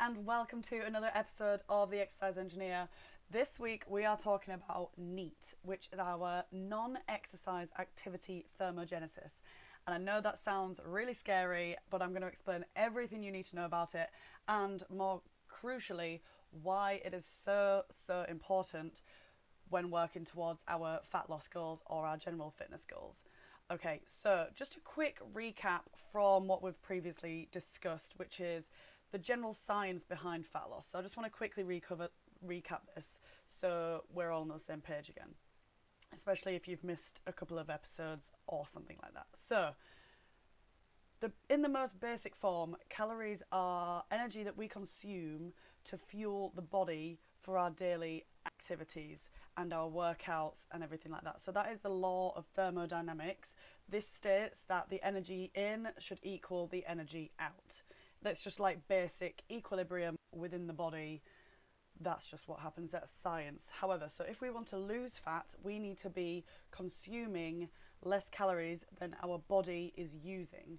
and welcome to another episode of The Exercise Engineer. This week we are talking about NEAT, which is our non-exercise activity thermogenesis. And I know that sounds really scary, but I'm going to explain everything you need to know about it, and more crucially, why it is so important when working towards our fat loss goals or our general fitness goals. Okay, so just a quick recap from what we've previously discussed, which is the general science behind fat loss. So I just want to quickly recap this so we're all on the same page again, especially if you've missed a couple of episodes or something like that. So in the most basic form, calories are energy that we consume to fuel the body for our daily activities and our workouts and everything like that. So that is the law of thermodynamics. This states that the energy in should equal the energy out. That's just like basic equilibrium within the body. That's just what happens. That's science. However, so if we want to lose fat, we need to be consuming less calories than our body is using,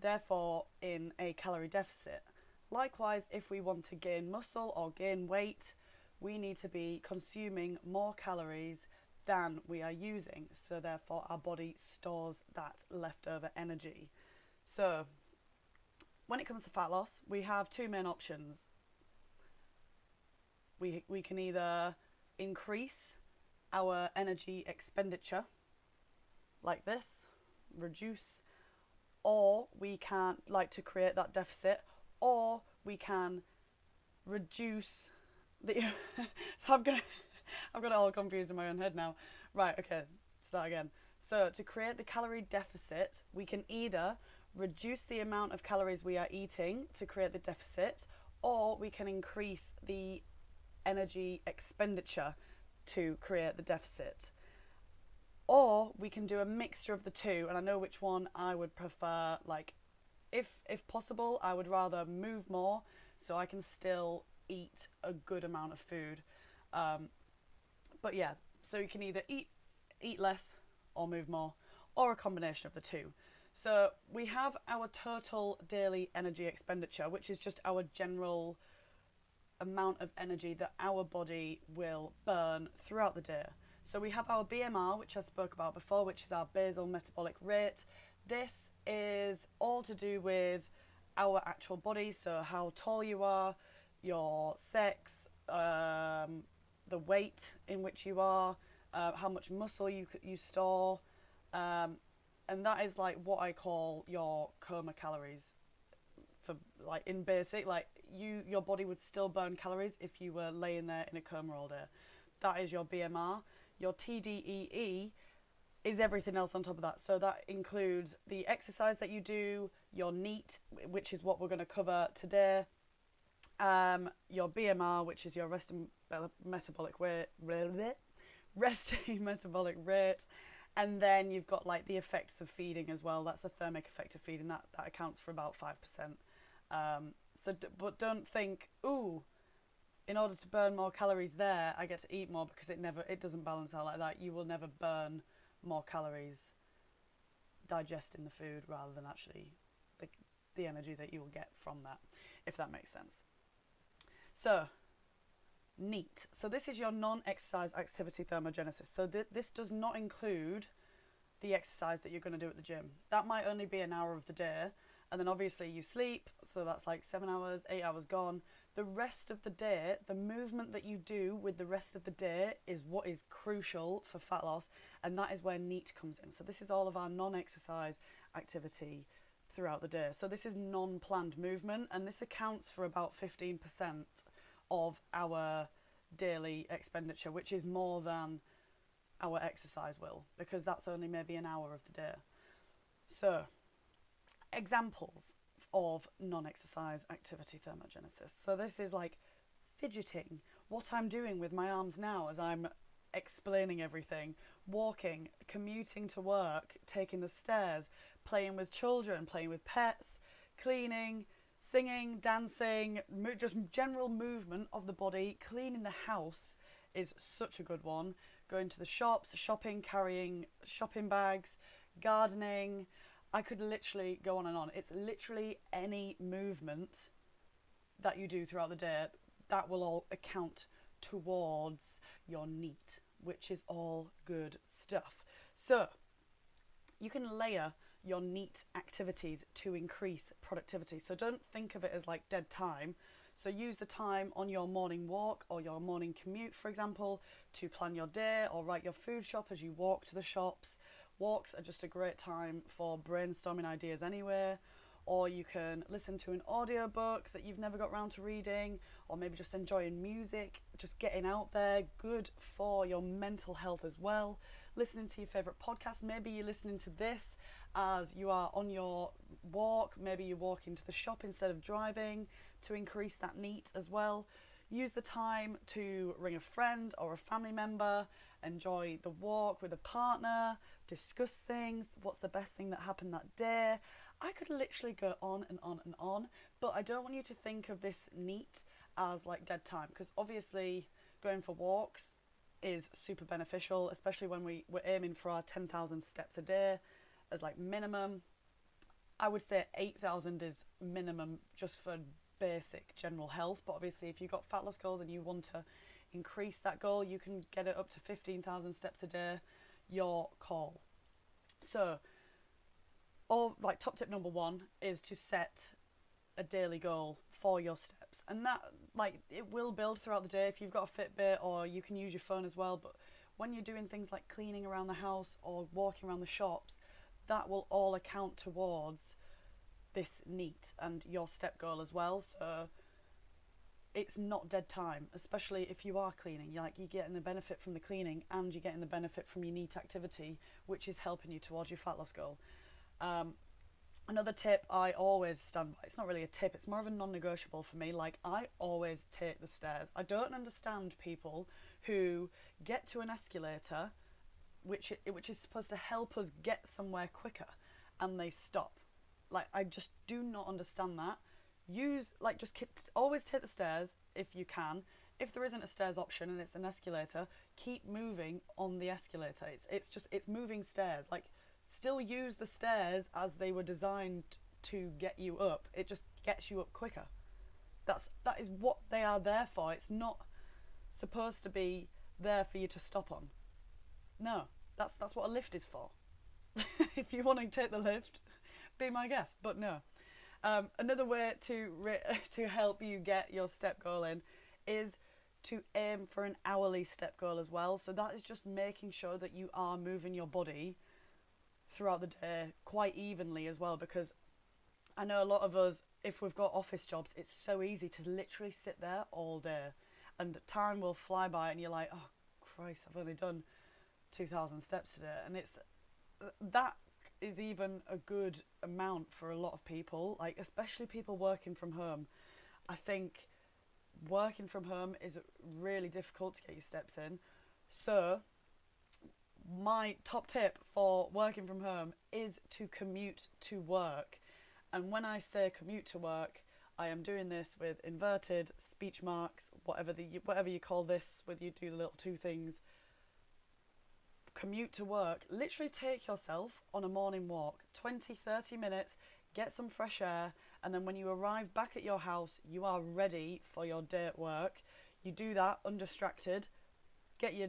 therefore in a calorie deficit. Likewise, if we want to gain muscle or gain weight, we need to be consuming more calories than we are using, so therefore our body stores that leftover energy. So when it comes to fat loss, we have two main options. We can either increase our energy expenditure like this, reduce, or we can like to create that deficit, or we can reduce the so I've got it all confused in my own head now. Right, okay, start again. So to create the calorie deficit, we can either reduce the amount of calories we are eating to create the deficit, or we can increase the energy expenditure to create the deficit. Or we can do a mixture of the two, and I know which one I would prefer. Like, if possible, I would rather move more so I can still eat a good amount of food. But yeah, so you can either eat less or move more, or a combination of the two. So we have our total daily energy expenditure, which is just our general amount of energy that our body will burn throughout the day. So we have our BMR, which I spoke about before, which is our basal metabolic rate. This is all to do with our actual body, so how tall you are, your sex, the weight in which you are, how much muscle you store, and that is like what I call your coma calories. For like in basic, like your body would still burn calories if you were laying there in a coma all day. That is your BMR. Your TDEE is everything else on top of that. So that includes the exercise that you do, your NEAT, which is what we're going to cover today, your BMR, which is your resting metabolic rate, and then you've got like the effects of feeding as well. That's a thermic effect of feeding. That accounts for about 5%. But don't think, ooh, in order to burn more calories there, I get to eat more, because it doesn't balance out like that. You will never burn more calories digesting the food rather than actually the energy that you will get from that, if that makes sense. So, NEAT. So this is your non-exercise activity thermogenesis. So this does not include the exercise that you're going to do at the gym. That might only be an hour of the day, and then obviously you sleep, so that's like 7 hours, 8 hours gone. The rest of the day, the movement that you do with the rest of the day is what is crucial for fat loss, and that is where NEAT comes in. So this is all of our non-exercise activity throughout the day. So this is non-planned movement, and this accounts for about 15% of our daily expenditure, which is more than our exercise will, because that's only maybe an hour of the day. So examples of non-exercise activity thermogenesis. So this is like fidgeting, what I'm doing with my arms now as I'm explaining everything, walking, commuting to work, taking the stairs, playing with children, playing with pets, cleaning, singing, dancing, just general movement of the body. Cleaning the house is such a good one. Going to the shops, shopping, carrying shopping bags, gardening. I could literally go on and on. It's literally any movement that you do throughout the day, that will all account towards your NEAT, which is all good stuff. So you can layer your NEAT activities to increase productivity. So don't think of it as like dead time. So use the time on your morning walk or your morning commute, for example, to plan your day or write your food shop as you walk to the shops. Walks are just a great time for brainstorming ideas anyway. Or you can listen to an audiobook that you've never got around to reading, or maybe just enjoying music, just getting out there, good for your mental health as well. Listening to your favourite podcast, maybe you're listening to this as you are on your walk, maybe you're walking to the shop instead of driving to increase that NEAT as well. Use the time to ring a friend or a family member, enjoy the walk with a partner, discuss things, what's the best thing that happened that day. I could literally go on and on and on, but I don't want you to think of this NEAT as like dead time, because obviously going for walks is super beneficial, especially when we're aiming for our 10,000 steps a day as like minimum. I would say 8,000 is minimum just for basic general health, but obviously if you've got fat loss goals and you want to increase that goal, you can get it up to 15,000 steps a day, your call. So, or like top tip number 1 is to set a daily goal for your steps, and that like it will build throughout the day if you've got a Fitbit, or you can use your phone as well. But when you're doing things like cleaning around the house or walking around the shops, that will all account towards this NEAT and your step goal as well. So it's not dead time, especially if you are cleaning. You're getting the benefit from the cleaning and you're getting the benefit from your NEAT activity, which is helping you towards your fat loss goal. Another tip I always stand by, it's not really a tip, it's more of a non-negotiable for me. Like, I always take the stairs. I don't understand people who get to an escalator, which is supposed to help us get somewhere quicker, and they stop. Like, I just do not understand that. Always take the stairs if you can. If there isn't a stairs option and it's an escalator, keep moving on the escalator. It's moving stairs. Like, still use the stairs as they were designed to get you up. It just gets you up quicker. That is what they are there for. It's not supposed to be there for you to stop on. No, that's what a lift is for. If you want to take the lift, be my guest. But no. Another way to help you get your step goal in is to aim for an hourly step goal as well. So that is just making sure that you are moving your body throughout the day quite evenly as well, because I know a lot of us, if we've got office jobs, it's so easy to literally sit there all day and time will fly by and you're like, oh Christ, I've only done 2,000 steps today. And that is even a good amount for a lot of people, like especially people working from home. I think working from home is really difficult to get your steps in. So my top tip for working from home is to commute to work. And when I say commute to work, I am doing this with inverted speech marks, whatever you call this, whether you do the little two things. Commute to work. Literally take yourself on a morning walk, 20-30 minutes, get some fresh air, and then when you arrive back at your house, you are ready for your day at work. You do that undistracted, get your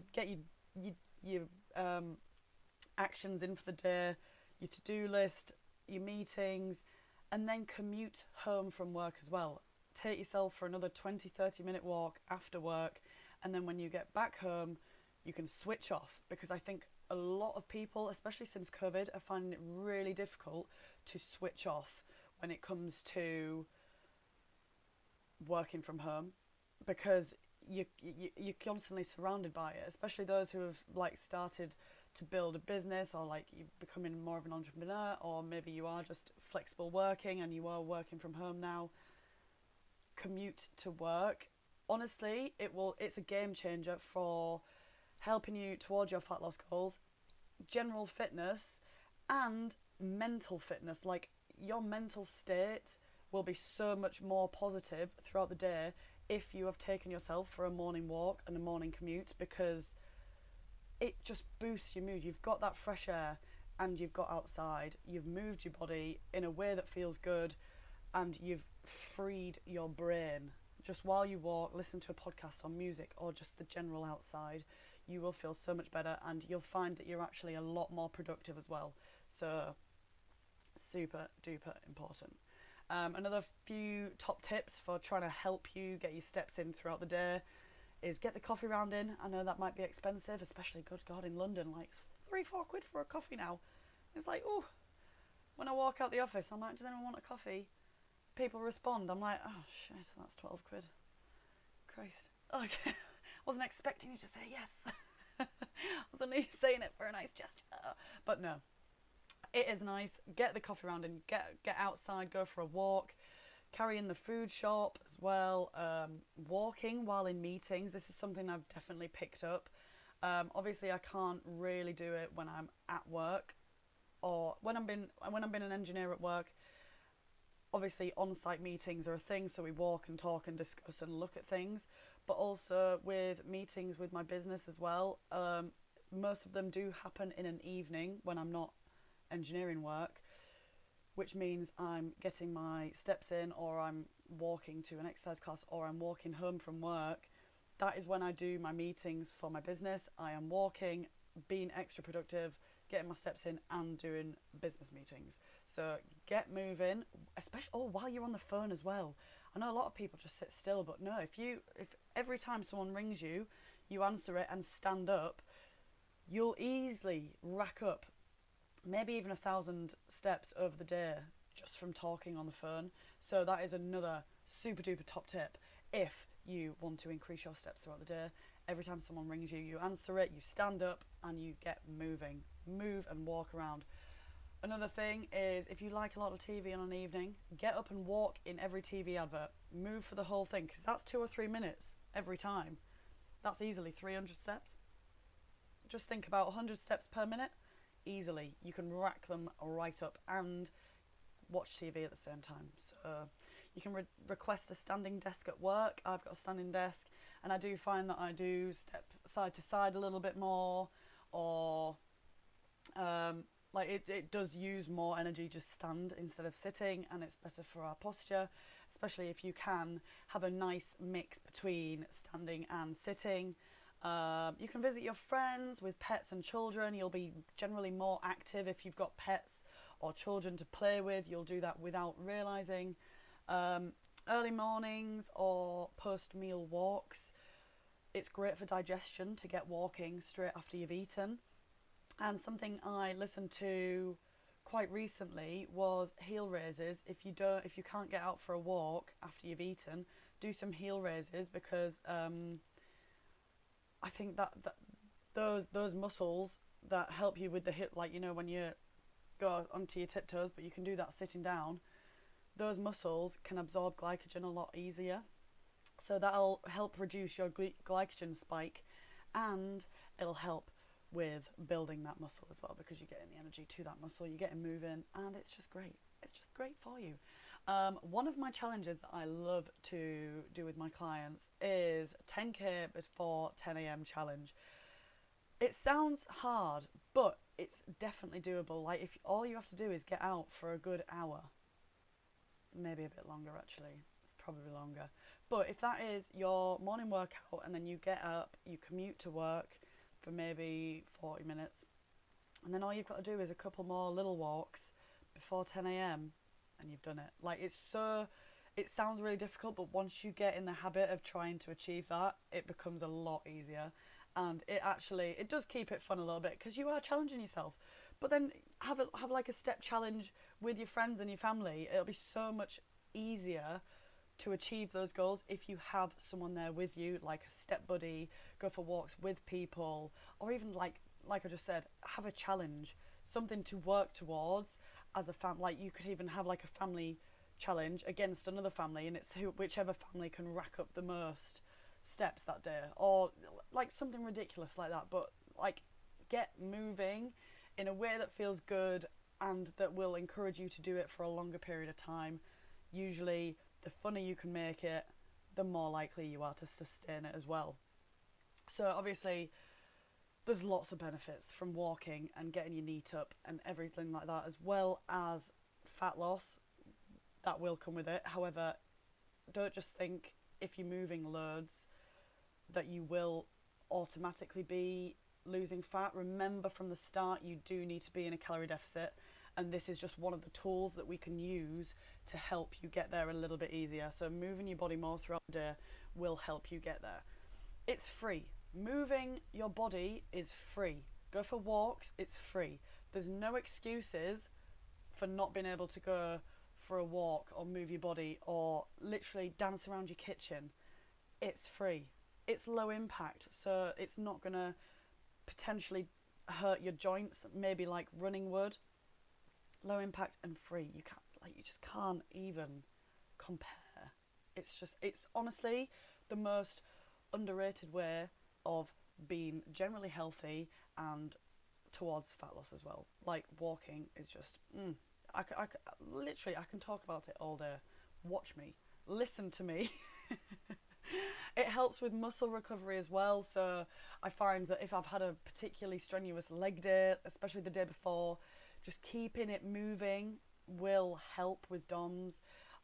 actions in for the day, your to-do list, your meetings, and then commute home from work as well. Take yourself for another 20-30 minute walk after work, and then when you get back home, you can switch off, because I think a lot of people, especially since COVID, are finding it really difficult to switch off when it comes to working from home, because you're constantly surrounded by it, especially those who have like started to build a business, or like you're becoming more of an entrepreneur, or maybe you are just flexible working and you are working from home now. Commute to work, honestly, it's a game changer for helping you towards your fat loss goals, general fitness, and mental fitness. Like, your mental state will be so much more positive throughout the day if you have taken yourself for a morning walk and a morning commute, because it just boosts your mood. You've got that fresh air and you've got outside, you've moved your body in a way that feels good, and you've freed your brain. Just while you walk, listen to a podcast or music or just the general outside, you will feel so much better, and you'll find that you're actually a lot more productive as well. So super duper important. Another few top tips for trying to help you get your steps in throughout the day is get the coffee round in. I know that might be expensive, especially, good God, in London, like £3-4 for a coffee now. It's like, oh, when I walk out the office, I'm like, does anyone want a coffee? People respond. I'm like, oh shit, that's £12. Christ. Okay. Wasn't expecting you to say yes. I was only saying it for a nice gesture. But no, it is nice. Get the coffee round and get outside, go for a walk. Carry in the food shop as well. Walking while in meetings. This is something I've definitely picked up. Obviously, I can't really do it when I'm at work or when I'm been an engineer at work. Obviously, on-site meetings are a thing, so we walk and talk and discuss and look at things. But also with meetings with my business as well, most of them do happen in an evening when I'm not engineering work, which means I'm getting my steps in, or I'm walking to an exercise class, or I'm walking home from work. That is when I do my meetings for my business. I am walking, being extra productive, getting my steps in and doing business meetings. So get moving, especially while you're on the phone as well. I know a lot of people just sit still, but no, if every time someone rings you, you answer it and stand up, you'll easily rack up maybe even 1,000 steps over the day just from talking on the phone. So that is another super duper top tip. If you want to increase your steps throughout the day, every time someone rings you, you answer it, you stand up and you get moving. Move and walk around. Another thing is, if you like a lot of TV on an evening, get up and walk in every TV advert. Move for the whole thing, because that's 2 or 3 minutes every time. That's easily 300 steps. Just think about 100 steps per minute. Easily. You can rack them right up and watch TV at the same time. So you can request a standing desk at work. I've got a standing desk, and I do find that I do step side to side a little bit more, or it does use more energy just stand instead of sitting, and it's better for our posture, especially if you can have a nice mix between standing and sitting. You can visit your friends with pets and children. You'll be generally more active if you've got pets or children to play with. You'll do that without realising. Early mornings or post-meal walks. It's great for digestion to get walking straight after you've eaten. And something I listened to quite recently was heel raises. If you can't get out for a walk after you've eaten, do some heel raises, because I think that those muscles that help you with the hip, like, you know, when you go onto your tiptoes, but you can do that sitting down, those muscles can absorb glycogen a lot easier. So that'll help reduce your glycogen spike, and it'll help with building that muscle as well, because you're getting the energy to that muscle, you're getting moving, and it's just great. It's just great for you. One of my challenges that I love to do with my clients is 10k before 10 a.m. challenge. It sounds hard, but it's definitely doable. Like, if all you have to do is get out for a good hour, maybe a bit longer actually, it's probably longer. But if that is your morning workout, and then you get up, you commute to work for maybe 40 minutes, and then all you've got to do is a couple more little walks before 10 a.m. and you've done it. Like, it sounds really difficult, but once you get in the habit of trying to achieve that, it becomes a lot easier. And it does keep it fun a little bit, because you are challenging yourself. But then have like a step challenge with your friends and your family. It'll be so much easier to achieve those goals if you have someone there with you, like a step buddy. Go for walks with people, or even like I just said, have a challenge, something to work towards as a family. Like, you could even have like a family challenge against another family, and it's whichever family can rack up the most steps that day, or like something ridiculous like that. But like, get moving in a way that feels good and that will encourage you to do it for a longer period of time. Usually the funner you can make it, the more likely you are to sustain it as well. So obviously there's lots of benefits from walking and getting your NEAT up and everything like that, as well as fat loss. that will come with it. However, don't just think if you're moving loads that you will automatically be losing fat. Remember from the start, you do need to be in a calorie deficit, and this is just one of the tools that we can use to help you get there a little bit easier. So moving your body more throughout the day will help you get there. It's free. Moving your body is free. Go for walks, it's free. There's no excuses for not being able to go for a walk or move your body or literally dance around your kitchen. It's free. It's low impact, so it's not going to potentially hurt your joints, maybe like running would. Low impact and free. You just can't even compare. It's honestly the most underrated way of being generally healthy and towards fat loss as well. Like walking is just, literally, I can talk about it all day. Watch me, listen to me. It helps with muscle recovery as well. So I find that if I've had a particularly strenuous leg day, especially the day before, just keeping it moving will help with DOMS.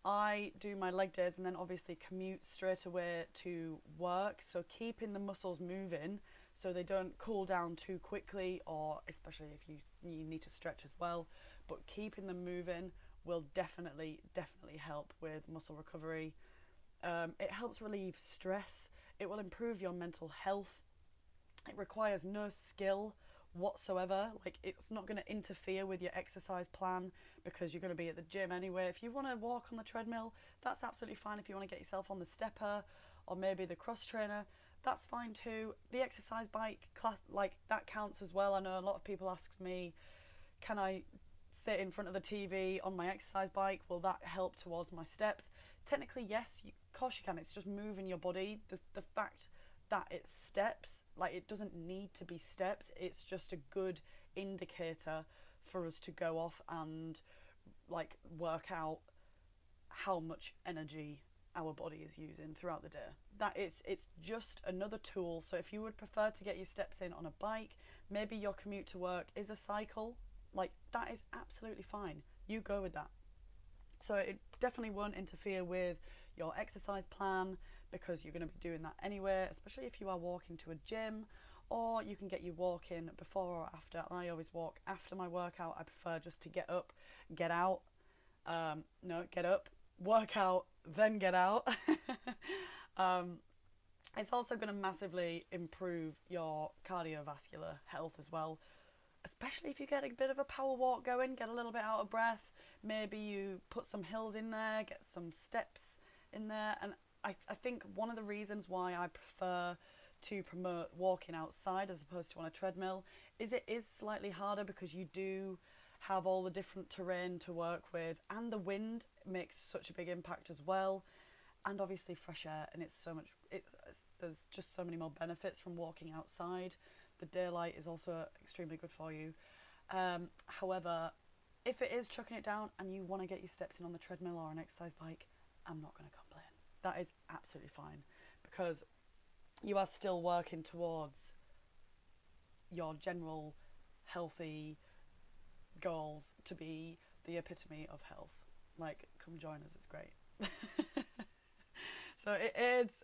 I do my leg days and then obviously commute straight away to work. So keeping the muscles moving so they don't cool down too quickly, or especially if you need to stretch as well. But keeping them moving will definitely help with muscle recovery. It helps relieve stress. It will improve your mental health. It requires no skill whatsoever. Like, it's not going to interfere with your exercise plan because you're going to be at the gym anyway. If you want to walk on the treadmill, that's absolutely fine. If you want to get yourself on the stepper or maybe the cross trainer, that's fine too. The exercise bike class, like, that counts as well. I know a lot of people ask me, can I sit in front of the TV on my exercise bike? Will that help towards my steps? Technically, yes, of course you can. It's just moving your body. The fact that it's steps, like, it doesn't need to be steps. It's just a good indicator for us to go off and like work out how much energy our body is using throughout the day. It's just another tool. So if you would prefer to get your steps in on a bike, maybe your commute to work is a cycle, like, that is absolutely fine. You go with that. So it definitely won't interfere with your exercise plan because you're going to be doing that anyway, especially if you are walking to a gym, or you can get your walk in before or after. I always walk after my workout. I prefer just to get up, get out. Get up, work out, then get out. It's also going to massively improve your cardiovascular health as well, especially if you get a bit of a power walk going, get a little bit out of breath. Maybe you put some hills in there, get some steps in there. And I think one of the reasons why I prefer to promote walking outside as opposed to on a treadmill is it is slightly harder because you do have all the different terrain to work with, and the wind makes such a big impact as well, and obviously fresh air. And there's just so many more benefits from walking outside. The daylight is also extremely good for you. However, if it is chucking it down and you want to get your steps in on the treadmill or an exercise bike, I'm not going to complain. That is absolutely fine because you are still working towards your general healthy goals to be the epitome of health. Like, come join us, it's great. So it aids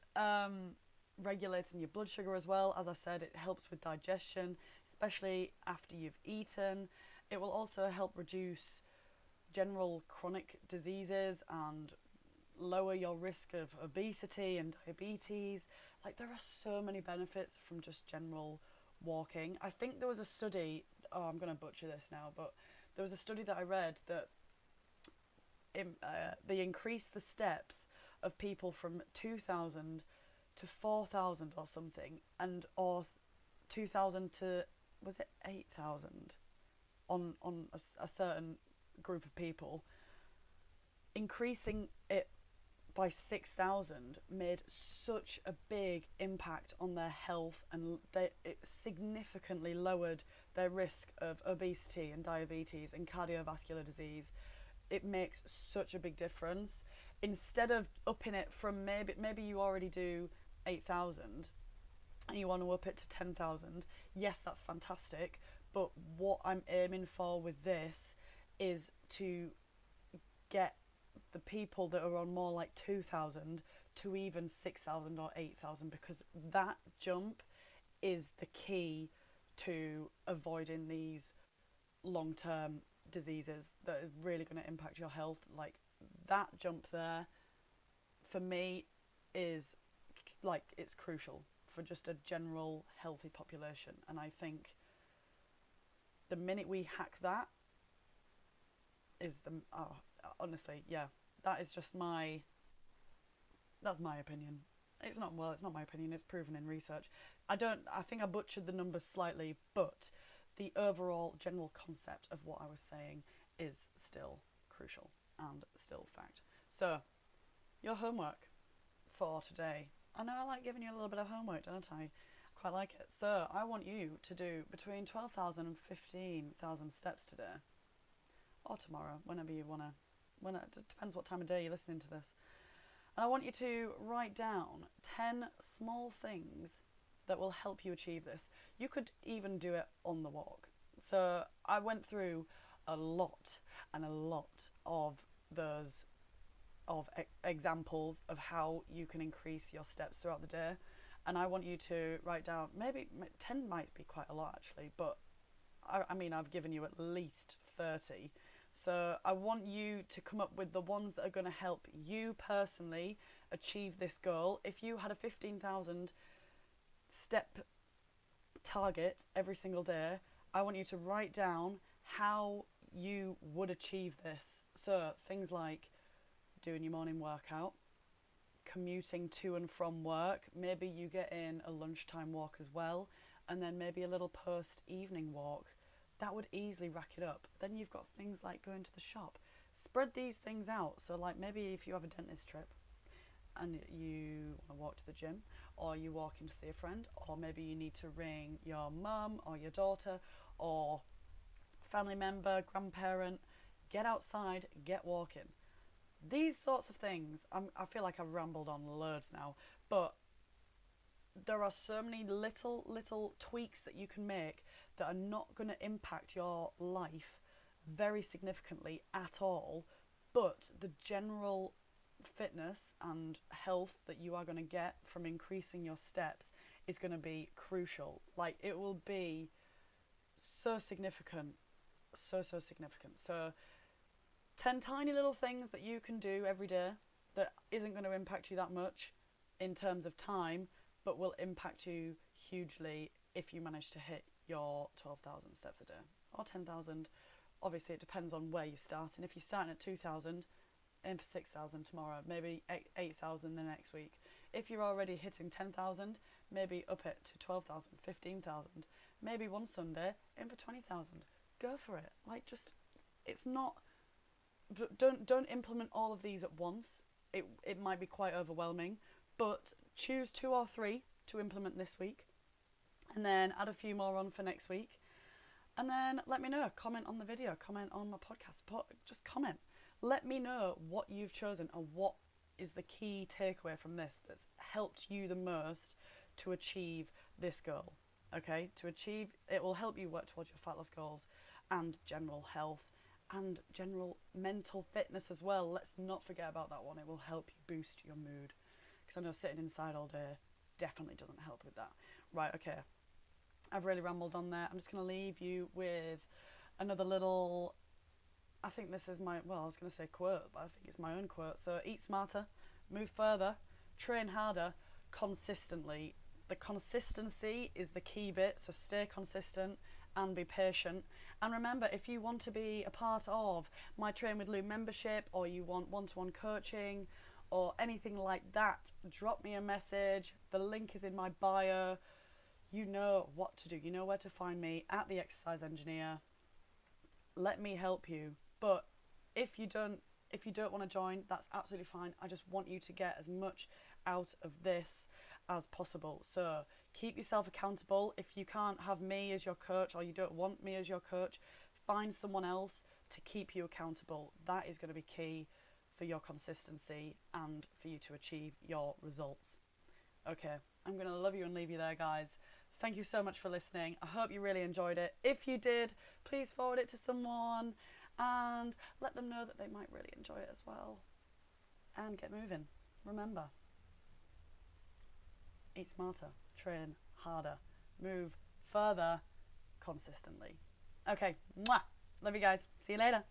regulating your blood sugar as well. As I said, it helps with digestion, especially after you've eaten. It will also help reduce general chronic diseases and lower your risk of obesity and diabetes. Like, there are so many benefits from just general walking. I think there was a study, I'm going to butcher this now, but there was a study that I read that they increased the steps of people from 2,000 to 4,000 or something, or 2,000 to, was it 8,000 on a certain group of people. Increasing it by 6,000 made such a big impact on their health, and it significantly lowered their risk of obesity and diabetes and cardiovascular disease. It makes such a big difference. Instead of upping it from maybe you already do 8,000 and you want to up it to 10,000, yes, that's fantastic. But what I'm aiming for with this is to get the people that are on more like 2,000 to even 6,000 or 8,000, because that jump is the key to avoiding these long-term diseases that are really going to impact your health. Like that jump there for me is like it's crucial for just a general healthy population. And I think the minute we hack that is the honestly, yeah, that is just that's my opinion. It's not my opinion, it's proven in research. I think I butchered the numbers slightly, but the overall general concept of what I was saying is still crucial and still fact. So, your homework for today. I know I like giving you a little bit of homework, don't I? Quite like it. So, I want you to do between 12,000 and 15,000 steps today. Or tomorrow, whenever you want to. It depends what time of day you're listening to this. And I want you to write down 10 small things that will help you achieve this. You could even do it on the walk. So I went through a lot of those examples of how you can increase your steps throughout the day. And I want you to write down, maybe 10 might be quite a lot actually, but I mean, I've given you at least 30. So I want you to come up with the ones that are going to help you personally achieve this goal. If you had a 15,000 step target every single day, I want you to write down how you would achieve this. So things like doing your morning workout, commuting to and from work, maybe you get in a lunchtime walk as well, and then maybe a little post-evening walk. That would easily rack it up. Then you've got things like going to the shop. Spread these things out. So like maybe if you have a dentist trip and you want to walk to the gym, or you walk in to see a friend, or maybe you need to ring your mum or your daughter or family member, grandparent, get outside, get walking. These sorts of things, I feel like I've rambled on loads now, but there are so many little tweaks that you can make that are not going to impact your life very significantly at all, but the general fitness and health that you are going to get from increasing your steps is going to be crucial. Like it will be so significant, so significant. So 10 tiny little things that you can do every day that isn't going to impact you that much in terms of time, but will impact you hugely if you manage to hit your 12,000 steps a day or 10,000. Obviously, it depends on where you start. And if you're starting at 2,000, aim for 6,000 tomorrow, maybe 8,000 the next week. If you're already hitting 10,000, maybe up it to 12,000, 15,000. Maybe one Sunday, aim for 20,000. Go for it. Like just, it's not. Don't implement all of these at once. It might be quite overwhelming, but choose 2 or 3 to implement this week, and then add a few more on for next week. And then let me know. Comment on the video. Comment on my podcast. Just comment. Let me know what you've chosen and what is the key takeaway from this that's helped you the most to achieve this goal. Okay? It will help you work towards your fat loss goals and general health and general mental fitness as well. Let's not forget about that one. It will help you boost your mood. Because I know sitting inside all day definitely doesn't help with that. Right, okay. I've really rambled on there. I'm just going to leave you with another little, I think this is I was going to say quote, but I think it's my own quote. So eat smarter, move further, train harder, consistently. The consistency is the key bit, so stay consistent and be patient. And remember, if you want to be a part of my Train with Lou membership, or you want one-to-one coaching or anything like that, drop me a message. The link is in my bio. You know what to do. You know where to find me, at The Exercise Engineer. Let me help you. But if you don't want to join, that's absolutely fine. I just want you to get as much out of this as possible. So keep yourself accountable. If you can't have me as your coach, or you don't want me as your coach, find someone else to keep you accountable. That is going to be key for your consistency and for you to achieve your results. Okay, I'm going to love you and leave you there, guys. Thank you so much for listening. I hope you really enjoyed it. If you did, please forward it to someone and let them know that they might really enjoy it as well. and get moving. Remember, eat smarter, train harder, move further consistently. Okay, mwah. Love you guys. See you later.